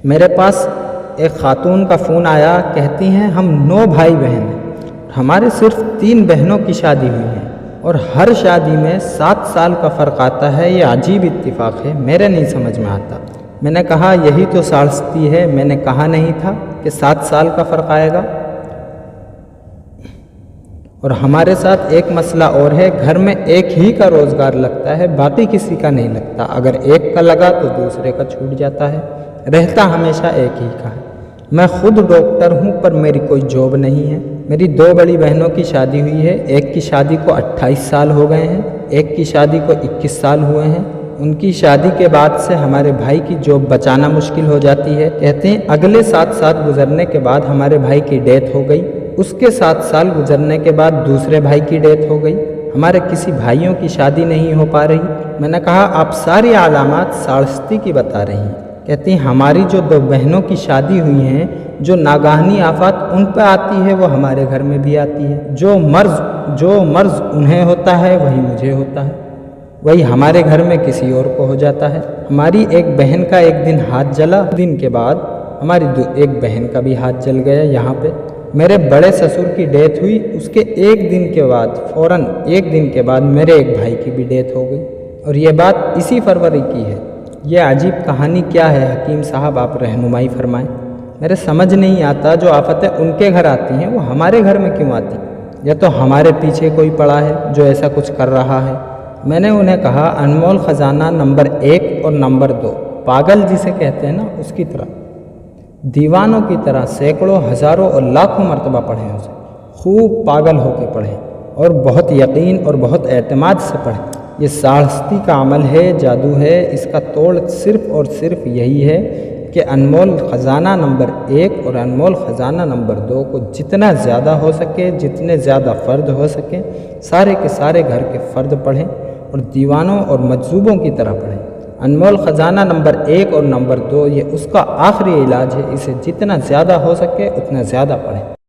میرے پاس ایک خاتون کا فون آیا، کہتی ہیں ہم 9 بھائی بہن ہیں، ہمارے صرف 3 بہنوں کی شادی ہوئی ہے اور ہر شادی میں 7 سال کا فرق آتا ہے۔ یہ عجیب اتفاق ہے، میرے نہیں سمجھ میں آتا۔ میں نے کہا یہی تو ثاقبی ہے، میں نے کہا نہیں تھا کہ 7 سال کا فرق آئے گا۔ اور ہمارے ساتھ ایک مسئلہ اور ہے، گھر میں ایک ہی کا روزگار لگتا ہے، باقی کسی کا نہیں لگتا۔ اگر ایک کا لگا تو دوسرے کا چھوٹ جاتا ہے، رہتا ہمیشہ ایک ہی کا ہے۔ میں خود ڈاکٹر ہوں پر میری کوئی جاب نہیں ہے۔ میری 2 بڑی بہنوں کی شادی ہوئی ہے، ایک کی شادی کو 28 سال ہو گئے ہیں، ایک کی شادی کو 21 سال ہوئے ہیں۔ ان کی شادی کے بعد سے ہمارے بھائی کی جاب بچانا مشکل ہو جاتی ہے۔ کہتے ہیں اگلے 7 سال گزرنے کے بعد ہمارے بھائی کی ڈیتھ ہو گئی، اس کے 7 سال گزرنے کے بعد دوسرے بھائی کی ڈیتھ ہو گئی، ہمارے کسی بھائیوں کی شادی نہیں ہو پا رہی۔ میں نے کہا آپ ساری علامات ثاقبی کی بتا رہی ہیں۔ کہتی ہیں ہماری جو 2 بہنوں کی شادی ہوئی ہیں، جو ناگہانی آفات ان پہ آتی ہے وہ ہمارے گھر میں بھی آتی ہے۔ جو مرض انہیں ہوتا ہے وہی مجھے ہوتا ہے، وہی ہمارے گھر میں کسی اور کو ہو جاتا ہے۔ ہماری ایک بہن کا ایک دن ہاتھ جلا، دن کے بعد ہماری ایک بہن کا بھی ہاتھ جل گیا۔ یہاں پہ میرے بڑے سسر کی ڈیتھ ہوئی، اس کے ایک دن کے بعد فوراً ایک دن کے بعد میرے ایک بھائی کی بھی ڈیتھ ہو گئی، اور یہ بات اسی فروری کی ہے۔ یہ عجیب کہانی کیا ہے حکیم صاحب، آپ رہنمائی فرمائیں۔ میرے سمجھ نہیں آتا جو آفتیں ان کے گھر آتی ہیں وہ ہمارے گھر میں کیوں آتی ہیں؟ یا تو ہمارے پیچھے کوئی پڑا ہے جو ایسا کچھ کر رہا ہے۔ میں نے انہیں کہا انمول خزانہ نمبر 1 اور نمبر 2 پاگل جسے کہتے ہیں نا، اس کی طرح دیوانوں کی طرح سینکڑوں، ہزاروں اور لاکھوں مرتبہ پڑھیں، اسے خوب پاگل ہو کے پڑھیں اور بہت یقین اور بہت اعتماد سے پڑھیں۔ یہ ثاقبی کا عمل ہے، جادو ہے، اس کا توڑ صرف اور صرف یہی ہے کہ انمول خزانہ نمبر 1 اور انمول خزانہ نمبر 2 کو جتنا زیادہ ہو سکے، جتنے زیادہ فرد ہو سکیں، سارے کے سارے گھر کے فرد پڑھیں اور دیوانوں اور مجذوبوں کی طرح پڑھیں۔ انمول خزانہ نمبر 1 اور نمبر 2 یہ اس کا آخری علاج ہے، اسے جتنا زیادہ ہو سکے اتنا زیادہ پڑھیں۔